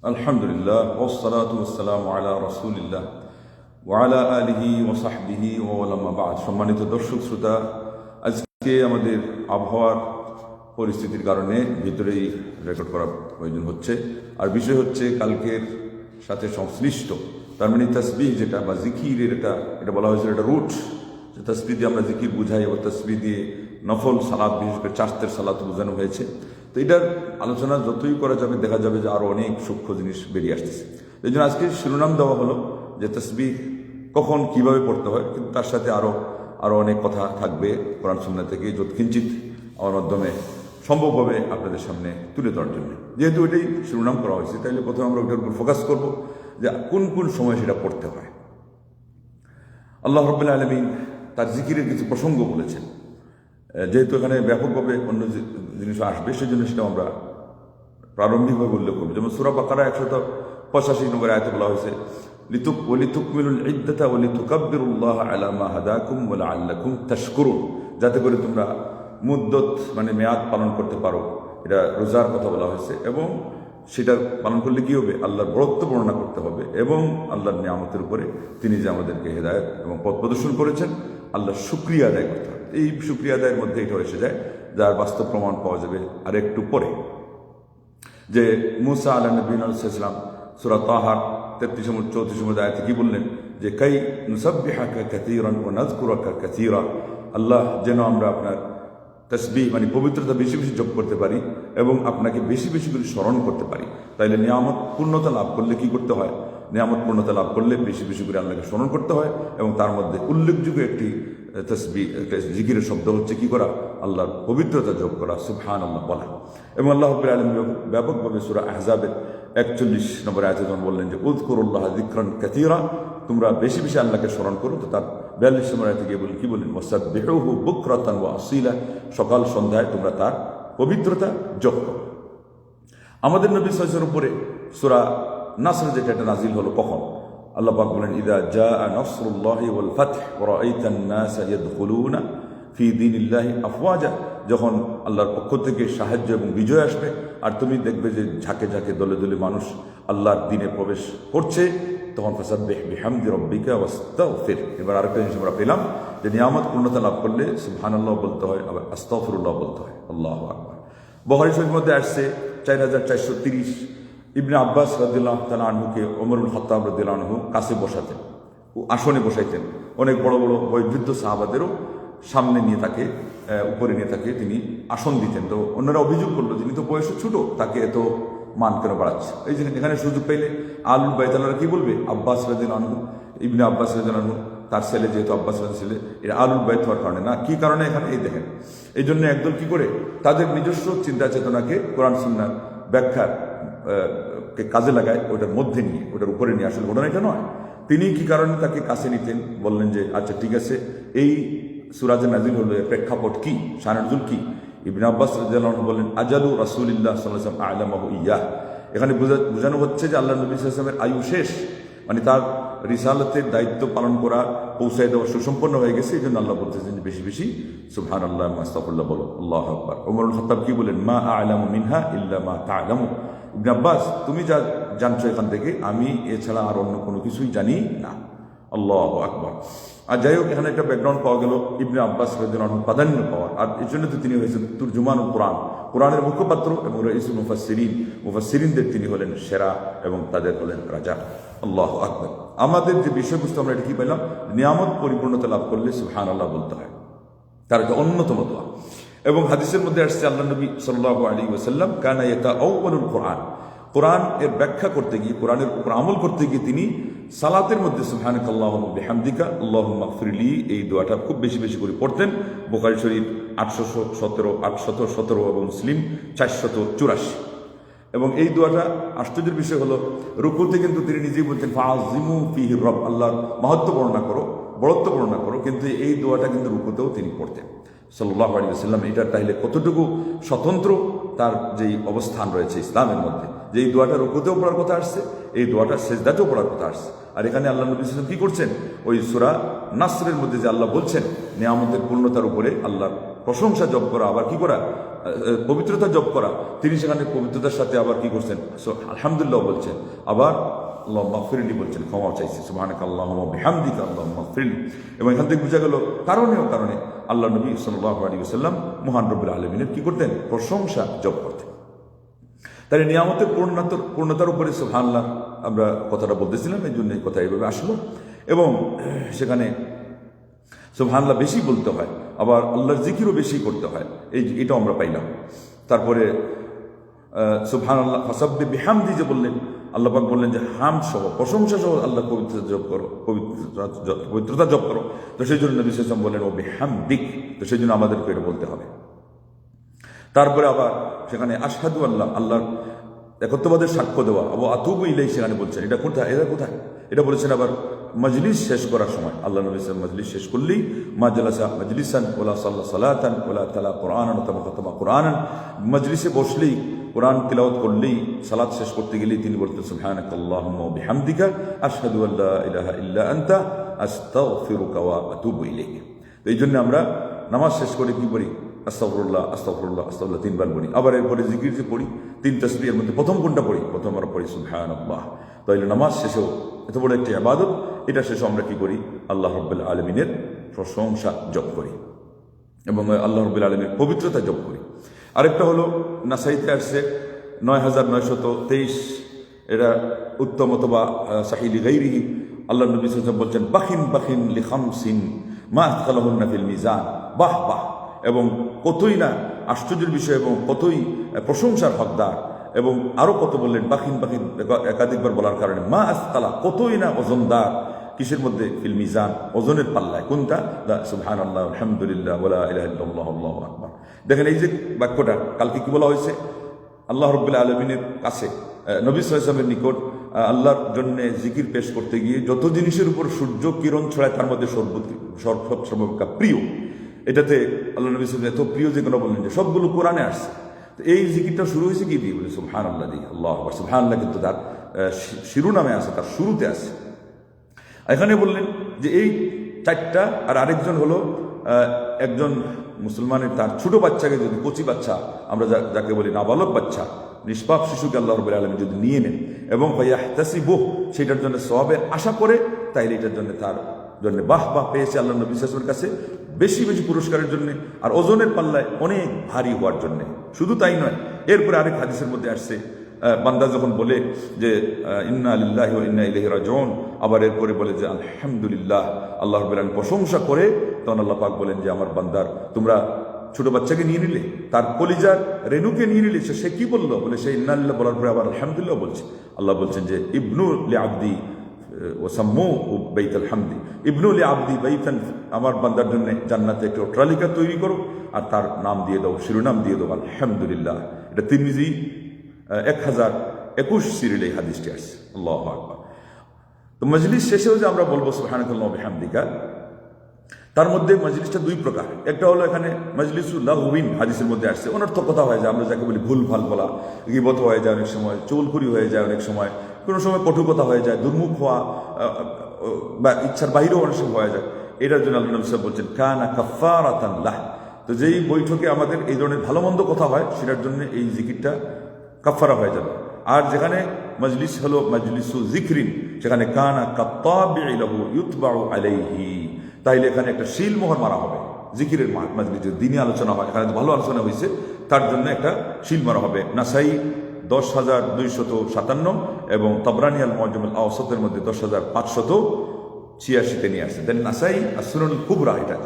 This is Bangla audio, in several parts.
আলহামদুলিল্লাহ ওয়াসসালাতু ওয়াসসালামু আলা রাসূলিল্লাহ ওয়া আলা আলিহি ওয়া সাহবিহি ওয়া আম্মা বা'দ। সম্মানিত দর্শক শ্রোতা, আজকে আমাদের আবহাওয়ার পরিস্থিতির কারণে ভিতরেই রেকর্ড করার প্রয়োজন হচ্ছে। আর বিষয় হচ্ছে কালকের সাথে সংশ্লিষ্ট, তার মানে তাসবিহ যেটা বা জিকিরের এটা বলা হয়েছিল এটা রুট, যে তাসবিহ দিয়ে আমরা জিকির বুঝাই এবং তাসবিহ দিয়ে নফল সালাত, বিশেষ করে চারতের সালাত বোঝানো হয়েছে। তো এটার আলোচনা যতই করা যাবে দেখা যাবে যে আরও অনেক সূক্ষ্ম জিনিস বেরিয়ে আসতেছে। এই জন্য আজকে শিরোনাম দেওয়া হলো যে তাসবিহ কখন কিভাবে পড়তে হয়, কিন্তু তার সাথে আরও অনেক কথা থাকবে কোরআন সুন্নাহ থেকে, যৎকিঞ্চিত আমার মাধ্যমে সম্ভব হবে আপনাদের সামনে তুলে ধরার জন্য। যেহেতু এটাই শিরোনাম করা হয়েছে, তাইলে প্রথমে আমরা ওটার উপর ফোকাস করবো যে কোন কোন সময় সেটা পড়তে হয়। আল্লাহ রাব্বুল আলামিন তার জিকিরের কিছু প্রসঙ্গ বলেছেন, যেহেতু এখানে ব্যাপকভাবে অন্য জিনিসও আসবে সেজন্য সেটা আমরা প্রারম্ভিকভাবে উল্লেখ করব। যেমন সূরা বাকারা 185 নম্বর আয়াতে বলা হয়েছে ওয়ালিতুকমিলুল ইদ্দাতা ওয়ালিতুকাব্বিরুল্লাহ আলা মা হাদাকুম ওয়া লাআল্লাকুম তাশকুরুন, যাতে করে তোমরা মুদ্দত মানে মেয়াদ পালন করতে পারো। এটা রোজার কথা বলা হয়েছে, এবং সেটা পালন করলে কী হবে, আল্লাহর বরত্ব বর্ণনা করতে হবে এবং আল্লাহর নিয়ামতের উপরে তিনি যে আমাদেরকে হেদায়েত এবং পথ প্রদর্শন করেছেন আল্লাহর শুকরিয়া আদায় করতে হবে। এই শুকরিয়া আদায়ের মধ্যে এটা এসে যায়, যার বাস্তব প্রমাণ পাওয়া যাবে আর একটু পরে। যে মুসা আলাইহিস সালাম সূরা তাহা 33-34 আয়াতে কি বললেন, যে কাই নুসাব্বিহাকা কাসীরান ওয়া নাযকুরাকা কাসীরা, আল্লাহ যেন আমরা আপনার তাসবিহ মানে পবিত্রতা বেশি বেশি যোগ করতে পারি এবং আপনাকে বেশি বেশি করে স্মরণ করতে পারি। তাইলে নিয়ামত পূর্ণতা লাভ করলে কি করতে হয়, নিয়ামত পূর্ণতা লাভ করলে বেশি বেশি করে আল্লাহকে স্মরণ করতে হয়। এবং তার মধ্যে উল্লেখযোগ্য একটি তাসবিহ জিকিরের শব্দ হচ্ছে কি করা, আল্লাহর পবিত্রতা যোগ করা, সুবহানাল্লাহ বলা। এবং আল্লাহ রাব্বুল আলামিন ব্যাপকভাবে সূরা আহজাবের 41 নম্বর আয়াতে যখন বললেন যে উযকুরুল্লাহ যিকরান কাসীরা, তোমরা বেশি বেশি আল্লাহকে স্মরণ করো। তো তার 42 নম্বর আয়াতে গিয়ে বলেন কি বলেন, ওয়াসাব্বিহুহু বুকরাতান ওয়া আসীলা, সকাল সন্ধ্যায় তোমরা তার পবিত্রতা যোগ করো। আমাদের নবী সাল্লাল্লাহু আলাইহি ওয়াসাল্লামের উপরে সূরা নাসর যেটা নাজিল হলো কখন, আল্লাহ পাক বলেন ইযা জাআ নাসরুল্লাহি ওয়াল ফাতহ ওয়া রাআইতান নাসা ইয়াদখুলুনা ফি দীনিল্লাহি আফওয়াজা, যখন আল্লাহর পক্ষ থেকে সাহায্য এবং বিজয় আসবে আর তুমি দেখবে যে ঝাঁকে ঝাঁকে দলে দলে মানুষ আল্লাহর দ্বীনে প্রবেশ করছে, তখন ফাসাব্বিহ বিহামদি রাব্বিকা ওয়াস্তাগফির। এবার আরেকটা জিনিস আমরা পেলাম যে নিয়ামত পূর্ণতা লাভ করলে সুবহানাল্লাহ বলতে হয়, আবার আস্তাগফিরুল্লাহ বলতে হয়। আল্লাহু আকবার। বুখারী শরীফের মধ্যে আসছে 4430 ইবনে আব্বাস রাদিয়াল্লাহু তাআলা আনহুকে ওমর ইবনে খাত্তাব রাদিয়াল্লাহু আনহু কাছে বসাতেন, আসনে বসাইতেন। অনেক বড় বড় বয়োবৃদ্ধ সাহাবাদেরও সামনে নিয়ে তাকে উপরে নিয়ে তাকে তিনি আসন দিতেন। তো অন্যরা অভিযোগ করলো যিনি তো বয়সে ছোট, তাকে এত মান কেন বাড়াচ্ছে। এই জন্য এখানে সুযোগ পাইলে আলুল বাইতালারা কি বলবে, আব্বাস রাদিয়াল্লাহু আনহু, ইবনে আব্বাস রাদিয়াল্লাহু আনহু, তার ছেলে যেহেতু আব্বাস রাদিয়াল্লাহু ছেলে, এটা আলুল বাইত হওয়ার কারণে না, কি কারণে এখানে এই দেখেন। এই জন্য একদল কি করে তাদের নিজস্ব চিন্তা চেতনাকে কোরআন সুন্নাহর ব্যাখ্যার কাজে লাগায়, ওটার মধ্যে নিয়ে ওটার উপরে নিয়ে। আসলে ঘটনা এটা নয়। তিনি কি কারণে তাকে কাছে নিতেন, বললেন যে আচ্ছা ঠিক আছে, এই সূরা যে নাজিল হলো এর প্রেক্ষাপট কি, শানে নুজুল কি। ইবনে আব্বাস রাদিয়াল্লাহু আনহু বলেন আজালু রাসূলিল্লাহ সাল্লাল্লাহু আলাইহি ওয়াসাল্লাম আ'লামাহু ইয়্যাহ, এখানে বোঝানো হচ্ছে যে আল্লাহ নবী সাল্লাল্লাহু আলাইহি ওয়াসাল্লামের আয়ু শেষ, মানে তার রিসালাতের দায়িত্ব পালন করা, পৌঁছায় দেওয়া সুসম্পন্ন হয়ে গেছে। এই জন্য আল্লাহ বলতেছেন যে বেশি বেশি সুবহানাল্লাহ আস্তাগফিরুল্লাহ বলো, আল্লাহু আকবার। ওমর ইবনে খাত্তাব কি বলেন, মা আ'লামু মিনহা ইল্লা মা তা'লামু, ইবনে আব্বাস তুমি যা জানছো এখান থেকে আমি এছাড়া আর অন্য কোনো কিছুই জানি না। আল্লাহু আকবার। আর যাই হোক, এখানে একটা ব্যাকগ্রাউন্ড পাওয়া গেল ইবনে আব্বাস রাদিয়াল্লাহু আনহু প্রাধান্য পাওয়ার, আর এই জন্য তো তিনি হয়েছেন তুরজুমানুল কোরআন, কোরআনের মুখপাত্র এবং রাইসুল মুফাসসিরিনদের তিনি হলেন সেরা এবং তাদের হলেন রাজা। আল্লাহু আকবার। আমাদের যে বিষয়বস্তু আমরা এটা কি পেলাম, নিয়ামত পরিপূর্ণতা লাভ করলে সুবহানাল্লাহ বলতে হয়, তার একটা অন্যতম দোয়া। এবং হাদিসের মধ্যে আসছে আল্লাহ নবী সাল্লাল্লাহু আলাইহি ওয়াসাল্লাম কানা ইয়াতাআওয়ালুল কোরআন, কোরআন এর ব্যাখ্যা করতে গিয়ে, কোরআনের উপর আমল করতে গিয়ে তিনি সালাতের মধ্যে সুবহানাকাল্লাহুম্মা বিহামদিকা আল্লাহুম্মা গফিরলি এই দোয়াটা খুব বেশি বেশি করে পড়তেন। বুখারী শরীফ 817 এবং মুসলিম 484। এবং এই দোয়াটা আশ্চর্যের বিষয় হলো রুকুতে কিন্তু তিনি নিজেই বলতেন ফাআযিমু ফীহি রব, আল্লাহর মহত্ব বর্ণনা করো, বড়ত্ব বর্ণনা করো, কিন্তু এই দোয়াটা কিন্তু রুকুতেও তিনি পড়তেন সাল্লাল্লাহু আলাইহি ওয়াসাল্লাম। এটা তাহলে কতটুকু স্বতন্ত্র তার যেই অবস্থান রয়েছে ইসলামের মধ্যে, যে এই দোয়াটা রুকুতেও পড়ার কথা আসছে, এই দোয়াটা সেজদাতেও পড়ার কথা আসছে। আর এখানে আল্লাহ নবী সাল্লাল্লাহু আলাইহি ওয়াসাল্লাম কি করছেন, ওই সূরা নাসরের মধ্যে যে আল্লাহ বলছেন নিয়ামতের পূর্ণতার উপরে আল্লাহর প্রশংসা জপ করা, আবার কি করা, পবিত্রতা জপ করা, তিনি সেখানে পবিত্রতার সাথে আবার কি করছেন, আলহামদুলিল্লাহ বলছেন, আবার আল্লাহুম্মা গফিরলি বলছেন, ক্ষমা চাইছে, সুবহানাকা আল্লাহুম্মা বিহামদিকা আল্লাহুম্মা গফিরলি। এবং এখান থেকে বোঝা গেল কারণে আল্লাহ নবী সাল্লাল্লাহু আলাইহি ওয়াসাল্লাম মহান রব্বুল আলামিনের কি করতেন, প্রশংসা জপ করতেন। তাই নিয়ামতের পূর্ণতার উপরে সুবহানাল্লাহ আমরা কথাটা বলতেছিলাম, এই জন্য এই কথা এইভাবে আসলো। এবং সেখানে সুবহানাল্লাহ বেশি বলতে হয়, আবার আল্লাহর জিকিরও বেশি করতে হয়, এটাও আমরা পাইলাম। তারপরে সুবহানাল্লাহ ফাসাব্বিহ বিহামদি যে বললেন, আল্লাহ পাক বললেন যে হামদ সহ, প্রশংসা সহ আল্লাহ পবিত্রতা জপ করো, পবিত্রতা জপ করো। তো সেই জন্য নবী সাল্লাল্লাহু আলাইহি ওয়াসাল্লাম বললেন ও বিহামদিক, তো সেই জন্য আমাদেরকে এটা বলতে হবে। তারপরে আবার সেখানে আশহাদু আল্লাহর একত্ববাদের সাক্ষ্য দেওয়া, আবু আতুবু ইলাইহি সেখানে বলছেন, এটা কোথায়, এটা বলেছেন আবার মজলিস শেষ করার সময়। আল্লাহ নবী সাল্লাল্লাহু আলাইহি ওয়াসাল্লাম মজলিস শেষ করলেই মা জালাসা মজলিসান ওয়ালা সাল্লা সালাতান ওয়ালা তালা কুরআনান ওয়া কুরআনান, মজলিসে বসলেই, কোরআন তিলাওয়াত করলেই, সালাত শেষ করতে গেলেই তিনি বলতেন সুবহানাকা আল্লাহুম্মা ওয়া বিহামদিকা আশহাদু আল্লা ইলাহা ইল্লা আনতা আস্তাগফিরুকা ওয়া আতুবু ইলাইক। তো এই জন্য আমরা নামাজ শেষ করে কি করি, আস্তাগফিরুল্লাহ আস্তাগফিরুল্লাহ আস্তাগফিরুল্লাহ 3 বার বলি। আবার এরপরে জিকির যে পড়ি 3 তাসবিহের মধ্যে প্রথম কোনটা পড়ি, প্রথম আমরা পড়ি সুবহানাল্লাহ। তাইলে নামাজ শেষেও এত বড় একটি ইবাদত, এটা শেষে আমরা কি করি, আল্লাহ রাব্বুল আলামিনের প্রশংসা জপ করি এবং আল্লাহ রাব্বুল আলামিনের পবিত্রতা জপ করি। আরেকটা হলো নাসাইতে আসছে 9923, এটা উত্তম অথবা সাহিহ লিগাইরিহি। আল্লাহ নবী সাল্লাল্লাহু আলাইহি ওয়াসাল্লাম বলছেন বাখিন লিখামসিন মা আদখালাহুন্না ফিল মিজান, বাহ বাহ, এবং কতই না আশ্চর্যের বিষয় এবং কতই প্রশংসার হকদার। এবং আরো কত বললেন, বাখিন একাধিকবার বলার কারণে, মা আসকালা, কতই না ওজনদার, কিসের মধ্যে, ফিল মিজান, ওজনের পাল্লায়। কোনটা, সুবহানাল্লাহ আলহামদুলিল্লাহ ওয়ালা ইলাহা ইল্লাল্লাহ আল্লাহু আকবার। দেখেন এই যে বাক্যটা কালকে কি বলা হয়েছে, আল্লাহ রাব্বুল আলামিনের কাছে নবী সাল্লাল্লাহু আলাইহি ওয়াসাল্লামের নিকট আল্লাহর জন্য জিকির পেশ করতে গিয়ে যত জিনিসের উপর সূর্য কিরণ ছড়ায় তার মধ্যে সর্বাপেক্ষা প্রিয়, এটাতে আল্লাহ নবী সাল্লাল্লাহু আলাইহি ওয়াসাল্লাম এত প্রিয় যে কোনো বললেন যে সবগুলো কোরআনে আসছে। তো এই জিকিরটা শুরু হয়েছে কি দিয়ে, বলে সুবহানাল্লাহ দিয়ে, আল্লাহু আকবার। সুবহানাল্লাহ কিন্তু তার শিরোনামে আছে, তার শুরুতে আছে। এখানে বললেন যে এই 4টা, আর আরেকজন হলো একজন মুসলমানের তার ছোট বাচ্চাকে, যদি কচি বাচ্চা আমরা যাকে বলি নাবালক বাচ্চা, নিষ্পাপ শিশুকে আল্লাহ রাব্বুল আলামিন যদি নিয়ে নেন এবং ইয়াহতাসিবুহ, সেটার জন্য সওয়াবের আশা করে, তাইলে এটার জন্য তার জন্য বাহ পেয়েছে আল্লাহ নবী সাল্লাল্লাহু আলাইহি ওয়াসাল্লামের কাছে বেশি বেশি পুরস্কারের জন্য, আর ওজনের পাল্লায় অনেক ভারী হওয়ার জন্য। শুধু তাই নয়, এরপরে আরেক হাদিসের মধ্যে আসছে, বান্দা যখন বলে যে ইন্না লিল্লাহি ওয়া ইন্না ইলাইহি রাজিউন, আবার এরপরে বলে যে আলহামদুলিল্লাহ, আল্লাহ রাব্বুল আলামিন প্রশংসা করে, তখন আল্লাহ পাক বলেন যে আমার বান্দার, তোমরা ছোট বাচ্চাকে নিয়ে নিলে, তার কলিজার রেণুকে নিয়ে নিলে, সে কি বললো, বলে সে ইন্না লিল্লাহ বলার পরে আবার আলহামদুলিল্লাহ বলছে। আল্লাহ বলছেন যে ইবনু লি আবদি ওয়াসাম্মু বাইতুল হামদি, ইবনু লি আবদি বাইতান, আমার বান্দার জন্য জান্নাতে একটা অট্টালিকা তৈরি করো, আর তার নাম দিয়ে দাও, শিরোনাম দিয়ে দাও আলহামদুলিল্লাহ। এটা তিরমিজি 1021 সিরিয়ালে এই হাদিসটি আসছে। আল্লাহু আকবার। তো মজলিস শেষেও যে আমরা বলবো সুবহানাল্লাহ ওয়া বিহামদিকা, তার মধ্যে মজলিসটা 2 প্রকার। একটা হলো এখানে মজলিসুল লাহউইন, হাদিসের মধ্যে আসছে, অনর্থক কথা হয়ে যায়, আমরা যাকে বলি ভুল ভাল বলা, গীবত হয়ে যায় অনেক সময়, চুলখুরি হয়ে যায় অনেক সময়, কোনো সময় কটু কথা হয়ে যায়, দুর্মুখ হওয়া বা ইচ্ছার বাইরেও অনেক সময় হয়ে যায়। এটার জন্য আল্লাহ নবী সাল্লাল্লাহু আলাইহি ওয়াসাল্লাম বলছেন কানা কাফারাতান লাহ। তো যেই বৈঠকে আমাদের এই ধরনের ভালো মন্দ কথা হয়, সেটার জন্য এই জিকিরটা কাফারা হয়ে যাবে। আর যেখানে মজলিস হলো মজলিসু যিকরিন, সেখানে কানা কাত্তাবি'i লাহু ইউতবাউ আলাইহি, তাইলে এখানে একটা শিল মোহর মারা হবে। জিকিরের মজলিস, যে দিনী আলোচনা হয়, এখানে ভালো আলোচনা হয়েছে, তার জন্য একটা শিল মারা হবে। নাসাই 10,257 এবং তাবরানী আল মুআজ্জাম আল আওসাতের মধ্যে 10,586 নিয়ে আসছে। দেন নাসাই আসনুল কুবরা, এটা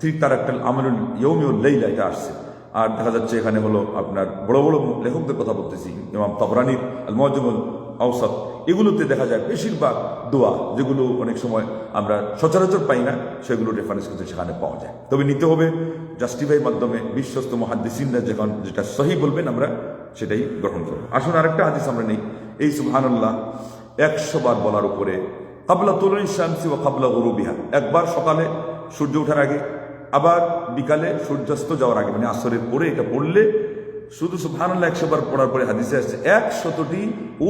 ঠিক তার একটা আমালুল ইয়াউমি ওয়াল লাইলা, এটা আসছে। আর দেখা যাচ্ছে এখানে হলো আপনার বড় বড় লেখকদের কথা বলতেছি, ইমাম তাবরানীর আল মুআজ্জাম আল আওসাত, এগুলোতে দেখা যায় বেশিরভাগ দোয়া, যেগুলো অনেক সময় আমরা সচরাচর পাই না, সেগুলো রেফারেন্স কিন্তু সেখানে পাওয়া যায়। তবে নিতে হবে জাস্টিফাই মাধ্যমে, বিশ্বস্ত মুহাদ্দিসিনরা যখন যেটা সহি বলবেন আমরা সেটাই গ্রহণ করব। আসুন আরেকটা হাদিস আমরা নেই। এই সুবহানাল্লাহ 100 বার বলার উপরে, কাবলা তুলুই শামসি ওয়া কাবলা গুরুবিহা, একবার সকালে সূর্য ওঠার আগে, আবার বিকালে সূর্যাস্ত যাওয়ার আগে, মানে আসরের পরে এটা পড়লে, শুধু সুবহানাল্লাহ 100 বার পড়ার পরে হাদিসে আসছে 100টি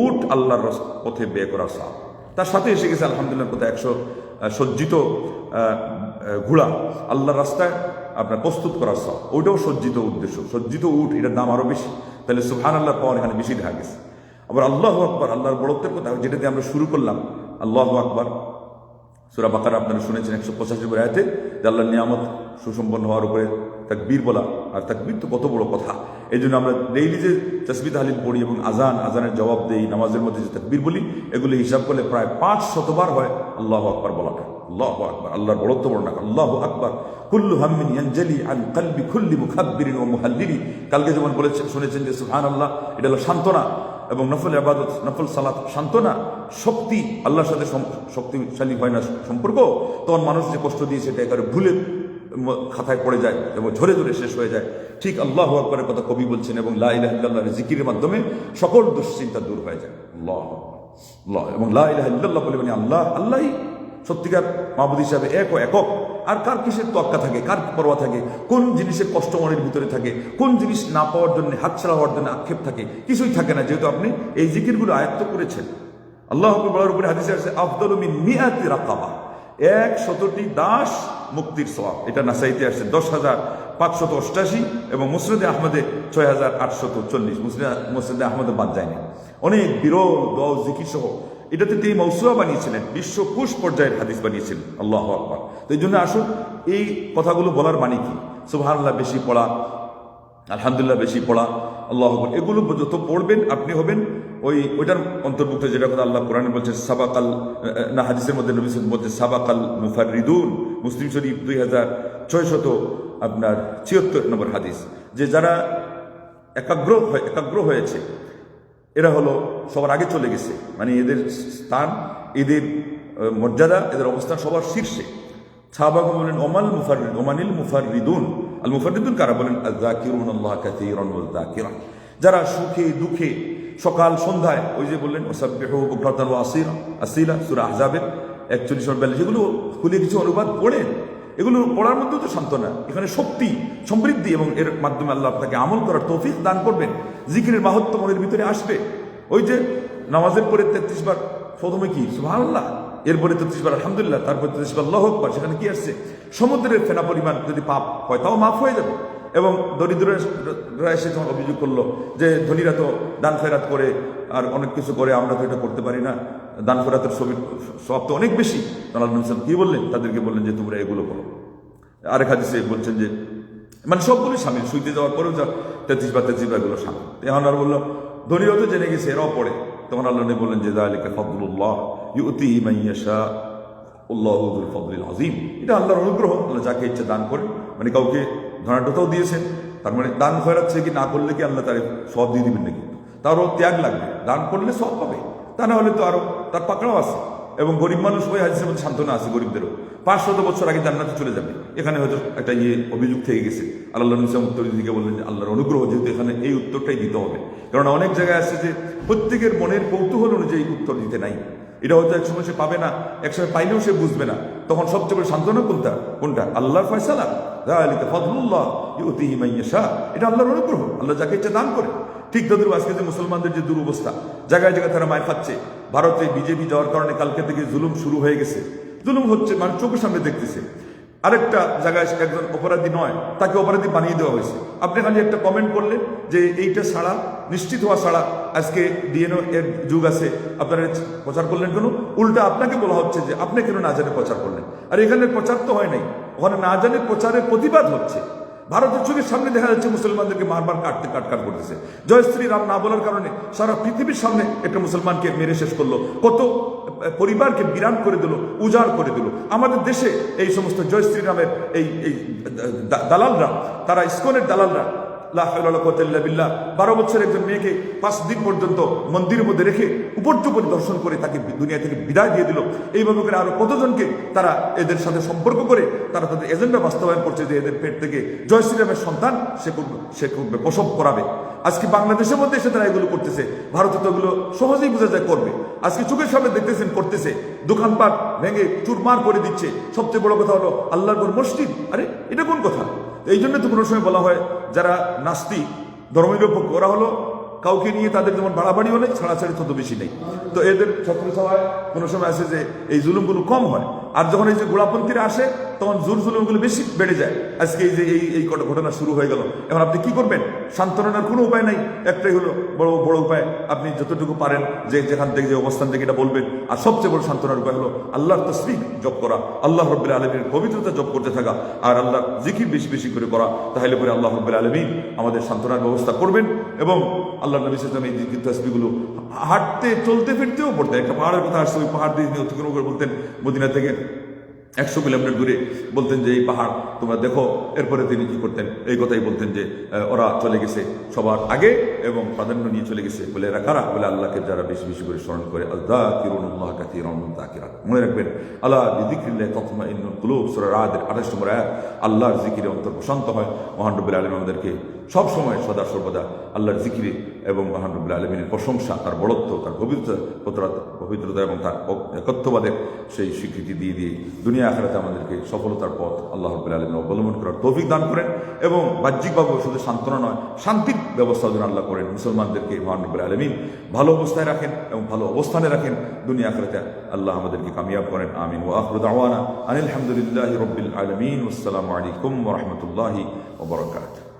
উট আল্লাহর পথে ব্যয় করার সওয়াব। তার সাথে এসে গেছে আলহামদুলিল্লাহ কোথায় 100 সজ্জিত ঘোড়া আল্লাহর রাস্তায় আপনার প্রস্তুত করার সব, ওইটাও সজ্জিত উদ্দেশ্য, সজ্জিত উট, এটার দাম আরো বেশি। তাহলে সুবহানাল্লাহ পাওয়ার এখানে বেশি দেখা গেছে। আবার আল্লাহু আকবার, আল্লাহর বড়ত্বের কথা যেটা দিয়ে আমরা শুরু করলাম, আল্লাহু আকবার। সূরা বাকারা আপনারা শুনেছেন 185 আয়াতে যে আল্লাহর নিয়ামত সুসম্পন্ন হওয়ার উপরে তাকবীর বলা, আর তাকবীর তো কত বড় কথা। এই জন্য আমরা ডেইলি যে তাসবিহ তাহলিল পড়ি এবং আজানের জবাব দেই, নামাজের মধ্যে যে তাকবীর বলি, এগুলি হিসাব করলে প্রায় 500 বার হয় আল্লাহু আকবার বলাটা। আল্লাহু আকবার, আল্লাহর বড়ত্ব বর্ণনা। আল্লাহু আকবার কুল্লু হাম্মিন ইয়ানজালি আন কলবি কুল্লি মুখাব্বিরিন ওয়া মুহাল্লিলি। কালকে যেমন বলেছেন, শুনেছেন যে সুবহানাল্লাহ এটা হলো সান্ত্বনা, এবং নফল ইবাদত, নফল সালাত সান্ত্বনা, শক্তি, আল্লাহর সাথে শক্তিশালী হয় না সম্পর্ক, তখন মানুষ যে কষ্ট দিয়ে সেটা একেবারে ভুলে খাতায় পড়ে যায় এবং ঝরে ঝরে শেষ হয়ে যায়। ঠিক আল্লাহু আকবারের কথা কবি বলছেন, এবং লা ইলাহা ইল্লাল্লাহর জিকিরের মাধ্যমে সকল দুশ্চিন্তা দূর হয়ে যায়। আল্লাহ আল্লাহ, এবং লা ইলাহা ইল্লাল্লাহ বলে মানে আল্লাহ আল্লাহই সত্যিকার মাবুদ হিসাবে এক ও একক। আর কার কিসের তোয়াক্কা থাকে, কার পরোয়া থাকে, কোন জিনিসের কষ্ট মনের ভিতরে থাকে, কোন জিনিস না পাওয়ার জন্য, হাতছাড়া হওয়ার জন্য আক্ষেপ থাকে, কিছুই থাকে না, যেহেতু আপনি এই জিকিরগুলো আয়ত্ত করেছেন। আল্লাহ বলার উপরে হাদিসে আছে আফদালু মিন মিআতি রাকাবা, 100টি দাস মুক্তির সওয়াব। এটা নাসাইতে আসছে 10,588 এবং মুসনাদে আহমদে 6,840। মুসনাদে আহমদে বাদ যায়নি। অনেক বিরল দোয়া জিকির সহ এটাতে তিনি মৌসুয়া বানিয়েছিলেন, বিশ্বকোষ পর্যায়ের হাদিস বানিয়েছিলেন। আল্লাহু আকবার। তো এই জন্য আসুন এই কথাগুলো বলার মানে কি, সুবহানাল্লাহ বেশি পড়া, আলহামদুলিল্লাহ বেশি পড়া, আল্লাহু আকবার, এগুলো যত পড়বেন আপনি হবেন ওইটার অন্তর্ভুক্ত, যেটা কথা আল্লাহ কোরআনে বলছেন সাবাকাল, না হাদিসের মধ্যে নবী বলছে সাবাকাল মুফাররিদুন, মুসলিম শরীফ 2676 নম্বর হাদিস, যে যারা একাগ্র হয়েছে এরা হলো সবার আগে চলে গেছে, মানে এদের স্থান, এদের মর্যাদা, এদের অবস্থান সবার শীর্ষে। সাহাবাগণ বলেন ওমানিল মুফাররিদুন, আল মুফাররিদুন কারা? বলেন আয-যাকিরুনাল্লাহ কাসীরান ওয়াল যাকিরাত, যারা সুখে দুঃখে সকাল সন্ধ্যায়, ওই যে বললেন ওয়াসাব্বিহু বুকরাতান ওয়া আসীলা, সূরা আহজাবের 41-42, যেগুলো খুলে কিছু অনুবাদ পড়েন, এগুলো পড়ার মধ্যেও তো সান্ত্বনা, এখানে শক্তি সমৃদ্ধি, এবং এর মাধ্যমে আল্লাহ আপনাকে আমল করার তৌফিক দান করবেন। জিকিরের মাহাত্ম্য মনের ভিতরে আসবে। ওই যে নামাজের পরে 33 বার প্রথমে কি সুবহানাল্লাহ, এরপরে 33 বার আলহামদুলিল্লাহ, তারপর 33 বার আল্লাহু আকবার, সেখানে কি আসছে? সমুদ্রের ফেনা পরিমাণ যদি পাপ হয় তাও মাফ হয়ে যাবে। এবং দরিদ্ররা এসে যখন অভিযোগ করলো যে ধনীরা তো দান ফেরাত করে আর অনেক কিছু করে, আমরা তো এটা করতে পারি না, দান ফেরাতের সওয়াব তো অনেক বেশি, আল্লাহ নবী সাল্লাল্লাহু আলাইহি ওয়াসাল্লাম কি বললেন? তাদেরকে বললেন যে তোমরা এগুলো করো। আরেক হাদিসে বলছেন যে মানে সবগুলো শামিল, শুইতে যাওয়ার পরেও যা 33 বার এগুলো শামিল। এখন আর বললো ধনীরাও তো জেনে গেছে, এরাও পড়ে। তখন আল্লাহ নবী বললেন যে যালিকা ফাদলুল্লাহ ইউতিহি মান ইয়াশা আল্লাহু যুল ফাদলিল আযীম, এটা আল্লাহর অনুগ্রহ, আল্লাহ যাকে ইচ্ছা দান করেন। মানে কাউকে ধনাঢ্যতাও দিয়েছেন, তার মানে দান খয়রাত কি না করলে কি আল্লাহ তার সওয়াব দিয়ে দিবেন নাকি? তারও ত্যাগ লাগবে, দান করলে সওয়াব পাবে, তা না হলে তো আরো তার পাকড়াও আছে। এবং গরিব মানুষ, ওই হাদিসের মধ্যে সান্ত্বনা আছে গরিবদেরও, 500 বছর আগে জান্নাতে চলে যাবে। এখানে হয়তো একটা অভিযোগ থেকে গেছে, আল্লাহ নবী উত্তর দিকে বললেন যে আল্লাহর অনুগ্রহ, যেহেতু এখানে এই উত্তরটাই দিতে হবে, কারণ অনেক জায়গায় আছে যে প্রত্যেকের মনের কৌতূহল অনুযায়ী উত্তর দিতে নাই। এটা হয়তো একসময় সে পাবে না, একসময় পাইলেও সে বুঝবে না, তখন সবচেয়ে বড় সান্ত্বনা কোনটা? আল্লাহর ফয়সালা, যালিকা ফাদলুল্লাহ ইউতিহি মান ইয়াশা, এটা আল্লাহর অনুগ্রহ, আল্লাহ যাকে ইচ্ছা দান করে। ঠিক তদ্রুপ আজকে যে মুসলমানদের যে দুরবস্থা, জায়গায় জায়গায় তারা মার খাচ্ছে। ভারতে বিজেপি যাওয়ার কারণে কালকে থেকে জুলুম শুরু হয়ে গেছে, জুলুম হচ্ছে, মানে চোখের সামনে দেখতেছে। আরেকটা জায়গায় একজন অপরাধী নয়, তাকে অপরাধী বানিয়ে দেওয়া হয়েছে। আপনি খালি একটা কমেন্ট করলেন যে এইটা ছাড়া, নিশ্চিত হওয়া ছাড়া আজকে ডিএনএ এর যুগ আছে, আপনারা প্রচার করলেন কেন? উল্টা আপনাকে বলা হচ্ছে যে আপনি কেন না জানে প্রচার করলেন। আর এখানে প্রচার তো হয় নাই, ওখানে না জানে প্রচারের প্রতিবাদ হচ্ছে। ভারতের চোখের সামনে দেখা যাচ্ছে মুসলমানদেরকে মারবার কাটকাট করতেছে। জয় শ্রীরাম না বলার কারণে সারা পৃথিবীর সামনে একটা মুসলমানকে মেরে শেষ করলো, কত পরিবারকে বিরান করে দিল, উজাড় করে দিল। আমাদের দেশে এই সমস্ত জয় শ্রীরামের এই দালালরা, তারা ইসকনের দালালরা, লা হাওলা ওয়ালা কুওয়াতা ইল্লা বিল্লাহ, 12 বছরের একজন মেয়েকে 5 দিন পর্যন্ত মন্দিরের মধ্যে রেখে উপর্য পরিদর্শন করে তাকে দুনিয়া থেকে বিদায় দিয়ে দিল। এইভাবে করে আরো কতজনকে তারা এদের সাথে সম্পর্ক করে তারা তাদের এজেন্ডা বাস্তবায়ন করছে যে এদের পেট থেকে জয় শ্রীরামের সন্তান সে করবে, প্রসব করাবে। আজকে বাংলাদেশের মধ্যে এসে তারা এগুলো করতেছে, ভারতে তো এগুলো সহজেই বোঝা যায় করবে। আজকে চোখের সামনে দেখতেছেন করতেছে, দোকানপাট ভেঙে চুরমার করে দিচ্ছে। সবচেয়ে বড় কথা হলো আল্লাহর ঘর মসজিদ। আরে এটা কোন কথা? এই জন্য তো কোনো সময় বলা হয় যারা নাস্তিক, ধর্মনিরপেক্ষ, ওরা হলো কাউকে নিয়ে তাদের যেমন বাড়াবাড়িও নেই, ছাড়াছাড়ি তত বেশি নেই। তো এদের ছত্রছায়ায় কোনো সময় আছে যে এই জুলুমগুলো কম হয়। আর যখন এই যে গোড়াপন্থীরা আসে তখন জোর জুলুমগুলো বেশি বেড়ে যায়। আজকে এই যে এই ঘটনা শুরু হয়ে গেল, এখন আপনি কি করবেন? সান্ত্বনার কোনো উপায় নাই, একটাই হলো বড় উপায়, আপনি যতটুকু পারেন যে যেখান থেকে যে অবস্থান থেকে এটা বলবেন। আর সবচেয়ে বড় সান্ত্বনার উপায় হলো আল্লাহর তাসবিহ জপ করা, আল্লাহ রাব্বুল আলামিনের পবিত্রতা জপ করতে থাকা, আর আল্লাহর জিকির বেশি বেশি করে করা। তাহলে পরে আল্লাহ রাব্বুল আলামিন আমাদের সান্ত্বনার ব্যবস্থা করবেন। এবং আল্লাহ নবী সাল্লাল্লাহু আলাইহি ওয়াসাল্লাম এই জিকির তাসবিহগুলো হাঁটতে চলতে ফিরতেও পড়তেন। একটা পাহাড়ের কথা আসছে, ওই পাহাড় দিয়ে তিনি অতিক্রম করে বলতেন, মদিনা থেকে 100 কিলোমিটার দূরে বলতেন যে এই পাহাড় তোমরা দেখো। এরপরে তিনি কি করতেন? এই কথাই বলতেন যে ওরা চলে গেছে সবার আগে এবং প্রাধান্য নিয়ে চলে গেছে। বলে এরা কারা? বলে আল্লাহকে যারা বেশি বেশি করে স্মরণ করে। আযযাকিরুনাল্লাহ কাসীরান ওয়া যাকিরাত। মনে রাখবেন, আলা বিযিকরিল্লাহি তাতমাইন্নুল কুলুব, সূরা রাদের 28 নম্বর আয়াত। আল্লাহর জিকিরে অন্তর প্রশান্ত হয়। মহান রব্বুল আলামিন আমাদেরকে সব সময় সদা সর্বদা আল্লাহর জিকিরে এবং মহান রব্বুল আলামিনের প্রশংসা, তার বড়ত্ব, তার পবিত্রতা এবং তার একত্ববাদের সেই স্বীকৃতি দিয়ে দিয়ে দুনিয়া আখিরাতে আমাদেরকে সফলতার পথ আল্লাহ রাব্বুল আলামিন অবলম্বন করার তৌফিক দান করেন। এবং বাহ্যিকভাবে শুধু সান্ত্বনা নয়, শান্তির ব্যবস্থা যেন আল্লাহ করেন। মুসলমানদেরকে মহান রব্বুল আলামিন ভালো অবস্থায় রাখেন এবং ভালো অবস্থানে রাখেন। দুনিয়া আখিরাতে আল্লাহ আমাদেরকে কামিয়াব করেন। আমিন। ওয়া আখিরু দাওয়ানা আনিল হামদুলিল্লাহি রাব্বিল আলামিন। ওয়াসসালামু আলাইকুম ওয়া রাহমাতুল্লাহি ওয়া বারাকাতুহু।